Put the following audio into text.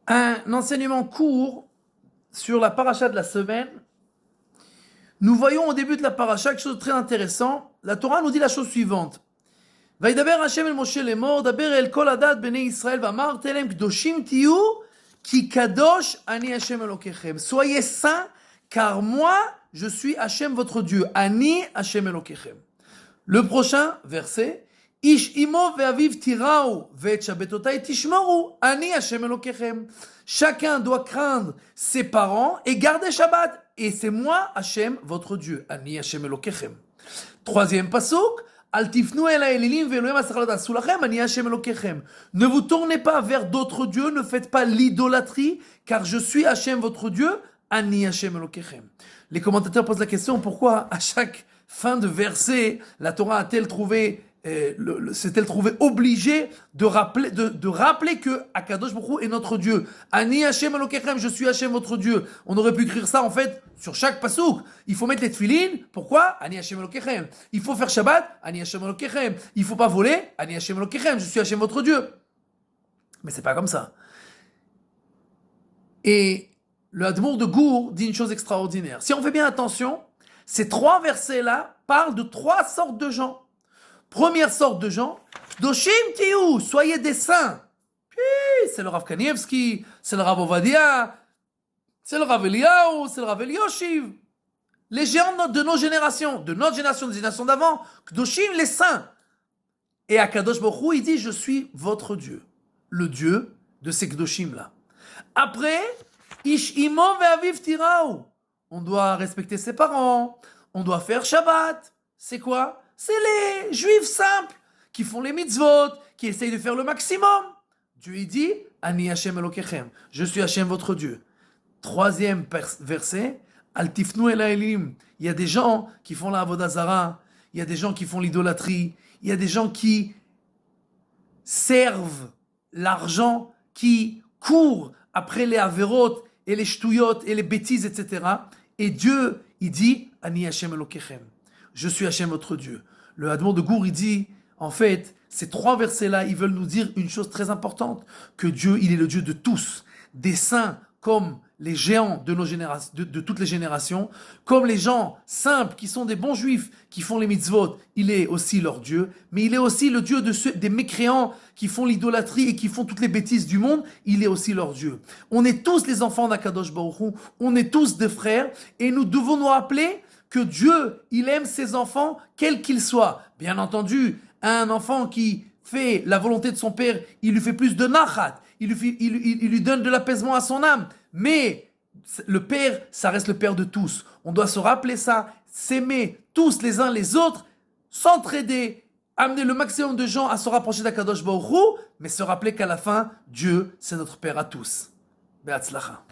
Un enseignement court sur la paracha de la semaine. Nous voyons au début de la paracha quelque chose de très intéressant. La Torah nous dit la chose suivante. וידבר השם אל משה לאמור, דבר אל כל עדת בני ישראל ואמרת להם קדושים תהיו כי קדוש אני השם אלוקיכם. Soyez saints car moi je suis Hachem votre Dieu. אני השם אלוקיכם. Le prochain verset. איש אמו ואביו תיראו ואת שבתותיי תשמרו, אני השם אלוקיכם. Chacun doit craindre ses parents et garder Shabbat. Et c'est moi, Hachem, votre Dieu. אני השם אלוקיכם. Troisième pasuk. Al tifnu el haelilim ve'elohim asachalot asu lachem, ani Hashem Elokechem. Ne vous tournez pas vers d'autres dieux, ne faites pas l'idolâtrie, car je suis Hachem votre Dieu, ani Hashem Elokechem. Les commentateurs posent la question, pourquoi à chaque fin de verset, la Torah s'est-elle trouvée obligée de rappeler que Akadosh Baruch Hu est notre Dieu. Ani Hashem Elokechem, je suis Hashem votre Dieu. On aurait pu écrire ça en fait sur chaque pasouk. Il faut mettre les tefilines. Pourquoi? Ani Hashem Elokechem. Il faut faire Shabbat. Ani Hashem Elokechem. Il faut pas voler. Ani Hashem Elokechem. Je suis Hashem votre Dieu. Mais c'est pas comme ça. Et le Hadmour de Gour dit une chose extraordinaire. Si on fait bien attention, ces trois versets-là parlent de trois sortes de gens. Première sorte de gens, Doshim Tiou, soyez des saints. Puis, c'est le Rav Kanievski, c'est le Rav Ovadia, c'est le Rav Eliyahu, c'est le Rav Elioshiv. Les géants de nos générations, des générations d'avant, Doshim, les saints. Et Akadosh Baruch Hu, il dit, je suis votre Dieu, le Dieu de ces Kdoshim-là. Après, Ish Imo ve'aviv tiraou. On doit respecter ses parents, on doit faire Shabbat. C'est quoi? C'est les juifs simples qui font les mitzvot, qui essayent de faire le maximum. Dieu il dit, Ani Hashem Elokechem, je suis Hashem votre Dieu. Troisième verset, Al tifnu el haelim. Il y a des gens qui font la avodah zara, il y a des gens qui font l'idolâtrie, il y a des gens qui servent l'argent, qui courent après les averot et les shtouyot et les bêtises, etc. Et Dieu, il dit, Ani Hashem Elokechem, je suis Hashem votre Dieu. Le Hadmour de Gour, il dit, en fait, ces trois versets-là, ils veulent nous dire une chose très importante, que Dieu, il est le Dieu de tous, des saints comme les géants de nos générations, de toutes les générations, comme les gens simples qui sont des bons juifs, qui font les mitzvot, il est aussi leur Dieu, mais il est aussi le Dieu des mécréants qui font l'idolâtrie et qui font toutes les bêtises du monde, il est aussi leur Dieu. On est tous les enfants d'Akadosh Baruch Hu, on est tous des frères, et nous devons nous rappeler que Dieu, il aime ses enfants, quels qu'ils soient. Bien entendu, un enfant qui fait la volonté de son père, il lui fait plus de nachat, il lui donne de l'apaisement à son âme. Mais le père, ça reste le père de tous. On doit se rappeler ça, s'aimer tous les uns les autres, s'entraider, amener le maximum de gens à se rapprocher d'Akadosh Baruch Hu, mais se rappeler qu'à la fin, Dieu, c'est notre père à tous. Be'atzlacha.